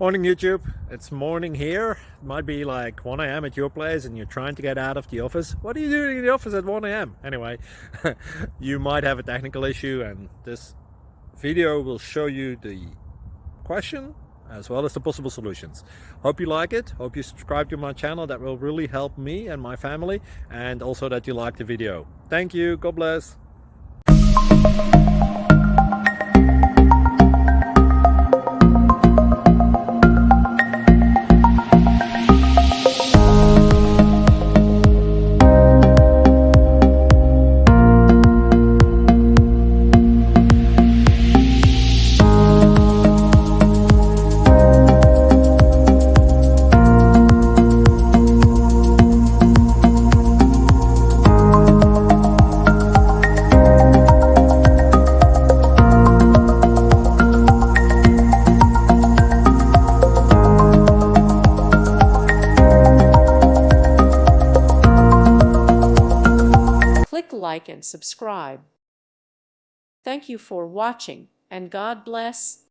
Morning YouTube, it's morning here. It might be like 1 a.m. at your place and you're trying to get out of the office. What are you doing in the office at 1 a.m.? Anyway, you might have a technical issue and this video will show you the question as well as the possible solutions. Hope you like it, hope you subscribe to my channel. That will really help me and my family, and also that you like the video. Thank you, God bless. Click like and subscribe. Thank you for watching, and God bless.